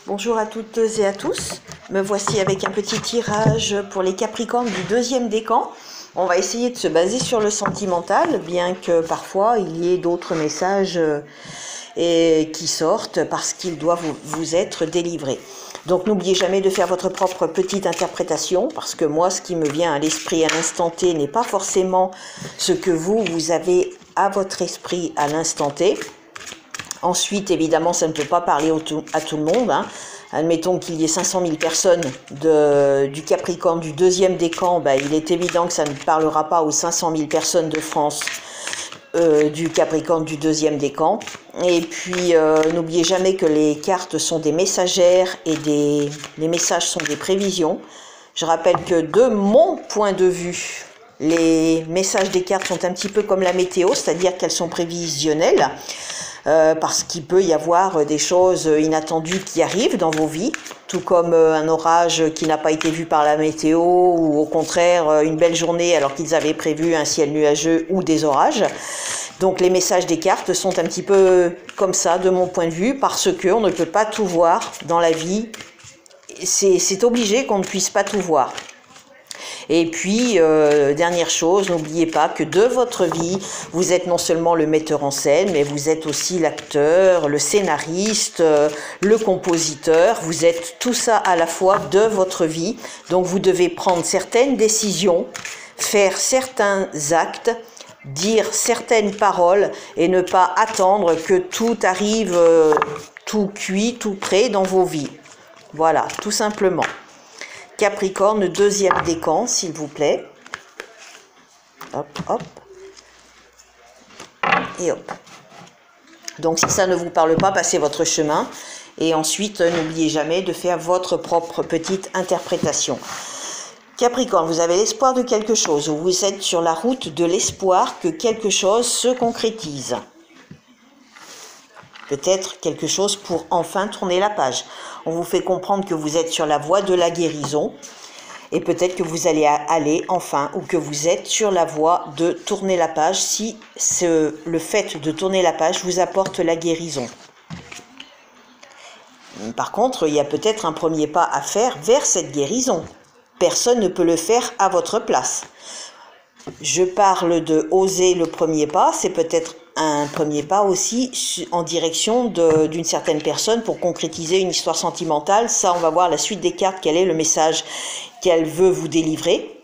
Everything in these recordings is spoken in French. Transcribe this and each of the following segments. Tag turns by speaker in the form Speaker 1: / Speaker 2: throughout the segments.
Speaker 1: Bonjour à toutes et à tous, me voici avec un petit tirage pour les Capricornes du deuxième décan. On va essayer de se baser sur le sentimental, bien que parfois il y ait d'autres messages qui sortent parce qu'ils doivent vous être délivrés. Donc n'oubliez jamais de faire votre propre petite interprétation, parce que moi ce qui me vient à l'esprit à l'instant T n'est pas forcément ce que vous avez à votre esprit à l'instant T. Ensuite, évidemment, ça ne peut pas parler à tout le monde. Admettons qu'il y ait 500 000 personnes du Capricorne du deuxième décan, il est évident que ça ne parlera pas aux 500 000 personnes de France du Capricorne du deuxième décan. Et puis, n'oubliez jamais que les cartes sont des messagères et les messages sont des prévisions. Je rappelle que de mon point de vue, les messages des cartes sont un petit peu comme la météo, c'est-à-dire qu'elles sont prévisionnelles. Parce qu'il peut y avoir des choses inattendues qui arrivent dans vos vies, tout comme un orage qui n'a pas été vu par la météo, ou au contraire une belle journée alors qu'ils avaient prévu un ciel nuageux ou des orages. Donc les messages des cartes sont un petit peu comme ça de mon point de vue, parce qu'on ne peut pas tout voir dans la vie, c'est obligé qu'on ne puisse pas tout voir. Et puis, dernière chose, n'oubliez pas que de votre vie, vous êtes non seulement le metteur en scène, mais vous êtes aussi l'acteur, le scénariste, le compositeur. Vous êtes tout ça à la fois de votre vie. Donc, vous devez prendre certaines décisions, faire certains actes, dire certaines paroles et ne pas attendre que tout arrive, tout cuit, tout prêt dans vos vies. Voilà, tout simplement. Capricorne, deuxième décan, s'il vous plaît. Hop, hop. Et hop. Donc, si ça ne vous parle pas, passez votre chemin. Et ensuite, n'oubliez jamais de faire votre propre petite interprétation. Capricorne, vous avez l'espoir de quelque chose. Vous êtes sur la route de l'espoir que quelque chose se concrétise. Peut-être quelque chose pour enfin tourner la page. On vous fait comprendre que vous êtes sur la voie de la guérison et peut-être que vous allez aller enfin, ou que vous êtes sur la voie de tourner la page si le fait de tourner la page vous apporte la guérison. Par contre, il y a peut-être un premier pas à faire vers cette guérison. Personne ne peut le faire à votre place. Je parle de oser le premier pas, c'est peut-être un premier pas aussi en direction d'une certaine personne pour concrétiser une histoire sentimentale. Ça, on va voir la suite des cartes, quel est le message qu'elle veut vous délivrer,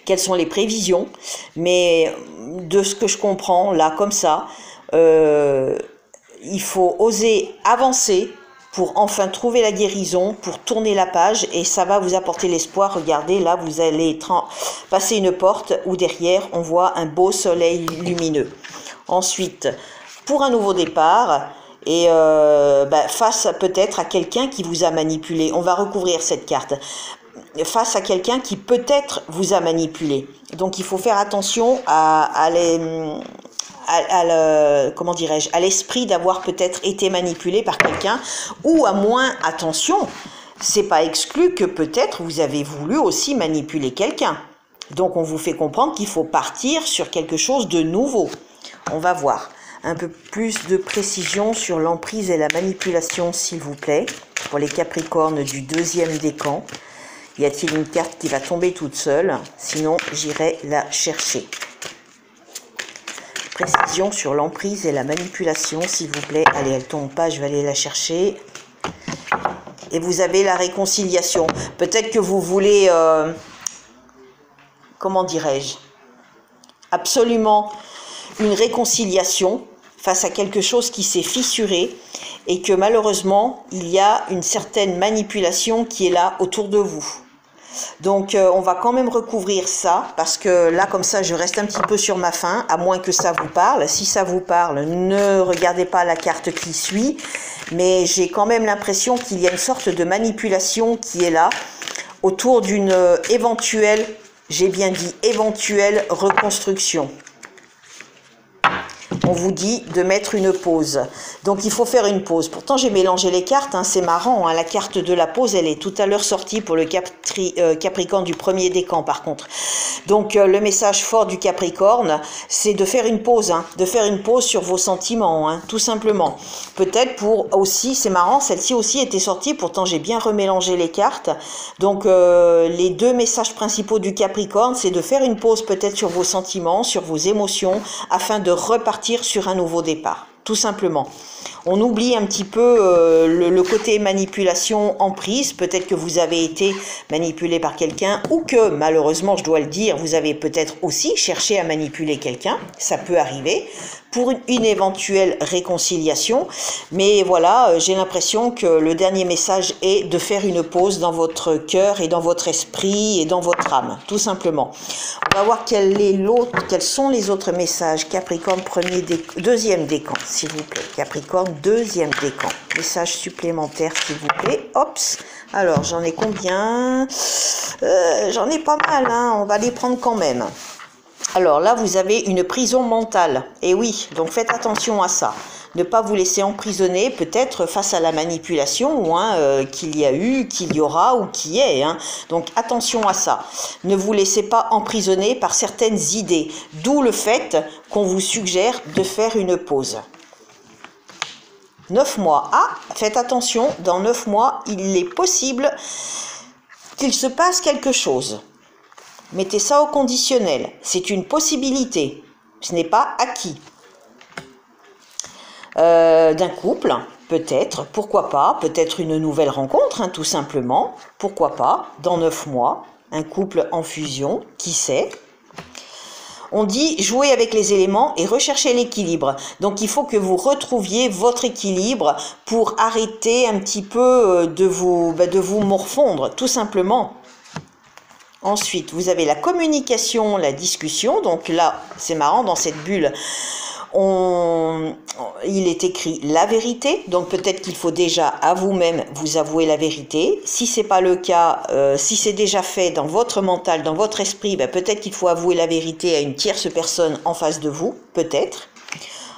Speaker 1: quelles sont les prévisions. Mais de ce que je comprends, là, comme ça, il faut oser avancer pour enfin trouver la guérison, pour tourner la page, et ça va vous apporter l'espoir. Regardez, là, vous allez passer une porte où derrière, on voit un beau soleil lumineux. Ensuite, pour un nouveau départ, et face peut-être à quelqu'un qui vous a manipulé, on va recouvrir cette carte, face à quelqu'un qui peut-être vous a manipulé. Donc, il faut faire attention à l'esprit d'avoir peut-être été manipulé par quelqu'un, ou à moins, attention, c'est pas exclu que peut-être vous avez voulu aussi manipuler quelqu'un. Donc on vous fait comprendre qu'il faut partir sur quelque chose de nouveau. On va voir un peu plus de précision sur l'emprise et la manipulation, s'il vous plaît, pour les Capricornes du deuxième décan. Y a-t-il une carte qui va tomber toute seule? Sinon, j'irai la chercher. Précision sur l'emprise et la manipulation, s'il vous plaît. Allez, elle tombe pas, je vais aller la chercher. Et vous avez la réconciliation. Peut-être que vous voulez, comment dirais-je, absolument une réconciliation face à quelque chose qui s'est fissuré et que malheureusement, il y a une certaine manipulation qui est là autour de vous. Donc on va quand même recouvrir ça, parce que là comme ça je reste un petit peu sur ma faim, à moins que ça vous parle. Si ça vous parle, ne regardez pas la carte qui suit, mais j'ai quand même l'impression qu'il y a une sorte de manipulation qui est là autour d'une éventuelle, j'ai bien dit éventuelle, reconstruction. on vous dit de mettre une pause. Donc il faut faire une pause. Pourtant j'ai mélangé les cartes, hein, c'est marrant, hein, la carte de la pause elle est tout à l'heure sortie pour le Capricorne du premier décan par contre. Donc le message fort du Capricorne, c'est de faire une pause, hein, de faire une pause sur vos sentiments, hein, tout simplement. Peut-être pour aussi, c'est marrant, celle-ci aussi était sortie, pourtant j'ai bien remélangé les cartes. Donc les deux messages principaux du Capricorne, c'est de faire une pause peut-être sur vos sentiments, sur vos émotions, afin de repartir sur un nouveau départ, tout simplement. On oublie un petit peu le côté manipulation, emprise. Peut-être que vous avez été manipulé par quelqu'un ou que, malheureusement, je dois le dire, vous avez peut-être aussi cherché à manipuler quelqu'un. Ça peut arriver pour une éventuelle réconciliation. Mais voilà, j'ai l'impression que le dernier message est de faire une pause dans votre cœur et dans votre esprit et dans votre âme, tout simplement. On va voir quels sont les autres messages. Capricorne, deuxième décan, s'il vous plaît. Capricorne, deuxième décan. Message supplémentaire, s'il vous plaît. Ops. Alors, j'en ai combien? J'en ai pas mal, hein. On va les prendre quand même. Alors là, vous avez une prison mentale. Et oui, donc faites attention à ça. Ne pas vous laisser emprisonner, peut-être face à la manipulation qu'il y a eu, qu'il y aura ou qui est. Hein. Donc attention à ça. Ne vous laissez pas emprisonner par certaines idées. D'où le fait qu'on vous suggère de faire une pause. 9 mois. Ah, faites attention, dans 9 mois, il est possible qu'il se passe quelque chose. Mettez ça au conditionnel. C'est une possibilité. Ce n'est pas acquis. D'un couple, peut-être, pourquoi pas, peut-être une nouvelle rencontre, hein, tout simplement. Pourquoi pas, dans 9 mois, un couple en fusion, qui sait. On dit jouer avec les éléments et rechercher l'équilibre. Donc il faut que vous retrouviez votre équilibre pour arrêter un petit peu de vous morfondre, tout simplement. Ensuite, vous avez la communication, la discussion. Donc là, c'est marrant, dans cette bulle, il est écrit la vérité. Donc peut-être qu'il faut déjà à vous-même vous avouer la vérité. Si ce n'est pas le cas, si c'est déjà fait dans votre mental, dans votre esprit, peut-être qu'il faut avouer la vérité à une tierce personne en face de vous, peut-être.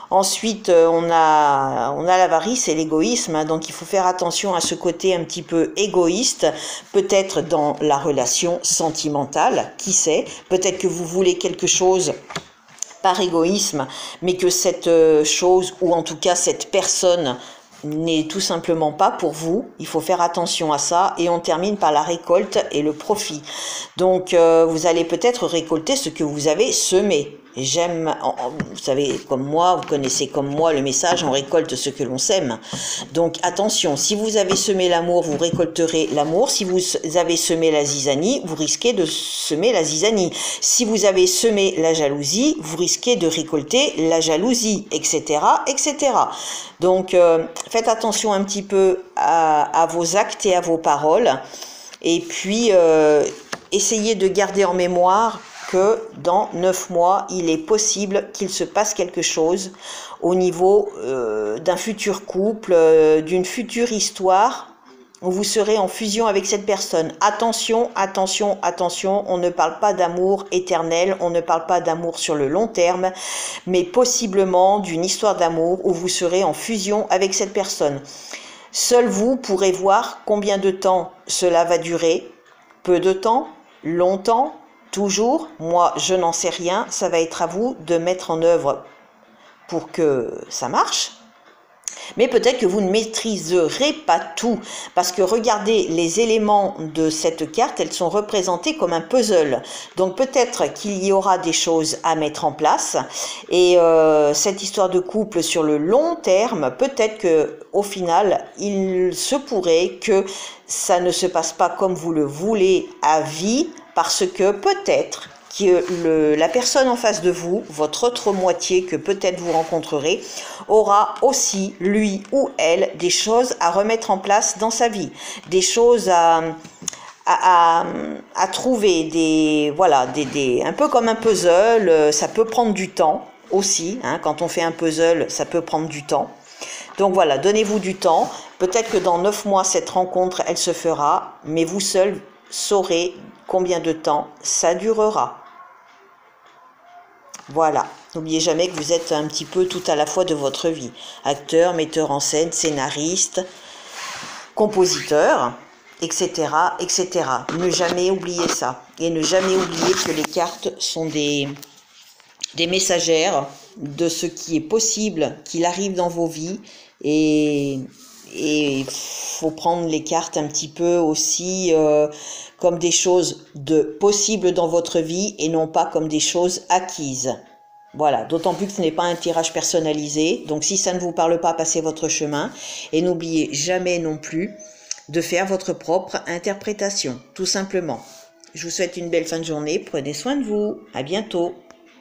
Speaker 1: Ensuite, on a l'avarice et l'égoïsme, hein, donc il faut faire attention à ce côté un petit peu égoïste, peut-être dans la relation sentimentale, qui sait, peut-être que vous voulez quelque chose par égoïsme, mais que cette chose, ou en tout cas cette personne, n'est tout simplement pas pour vous. Il faut faire attention à ça et on termine par la récolte et le profit. Donc vous allez peut-être récolter ce que vous avez semé. Vous savez comme moi, vous connaissez comme moi le message, on récolte ce que l'on sème. Donc attention, si vous avez semé l'amour, vous récolterez l'amour. Si vous avez semé la zizanie, vous risquez de semer la zizanie. Si vous avez semé la jalousie, vous risquez de récolter la jalousie, etc., etc. Donc faites attention un petit peu à vos actes et à vos paroles. Et puis essayez de garder en mémoire que dans 9 mois, il est possible qu'il se passe quelque chose au niveau d'un futur couple, d'une future histoire, où vous serez en fusion avec cette personne. Attention, attention, attention, on ne parle pas d'amour éternel, on ne parle pas d'amour sur le long terme, mais possiblement d'une histoire d'amour où vous serez en fusion avec cette personne. Seul vous pourrez voir combien de temps cela va durer, peu de temps, longtemps, toujours, moi je n'en sais rien, ça va être à vous de mettre en œuvre pour que ça marche. Mais peut-être que vous ne maîtriserez pas tout, parce que regardez les éléments de cette carte, elles sont représentées comme un puzzle. Donc peut-être qu'il y aura des choses à mettre en place, et cette histoire de couple sur le long terme, peut-être que au final, il se pourrait que ça ne se passe pas comme vous le voulez à vie, parce que peut-être que la personne en face de vous, votre autre moitié que peut-être vous rencontrerez, aura aussi, lui ou elle, des choses à remettre en place dans sa vie, des choses à trouver, un peu comme un puzzle. Ça peut prendre du temps aussi, hein, quand on fait un puzzle, ça peut prendre du temps. Donc voilà, donnez-vous du temps, peut-être que dans 9 mois, cette rencontre, elle se fera, mais vous seul saurez combien de temps ça durera. Voilà, N'oubliez jamais que vous êtes un petit peu tout à la fois de votre vie. Acteur, metteur en scène, scénariste, compositeur, etc., etc. Ne jamais oublier ça. Et ne jamais oublier que les cartes sont des messagères de ce qui est possible qu'il arrive dans vos vies. Et faut prendre les cartes un petit peu aussi comme des choses de possibles dans votre vie et non pas comme des choses acquises. Voilà, d'autant plus que ce n'est pas un tirage personnalisé. Donc si ça ne vous parle pas, passez votre chemin. Et n'oubliez jamais non plus de faire votre propre interprétation, tout simplement. Je vous souhaite une belle fin de journée. Prenez soin de vous. À bientôt.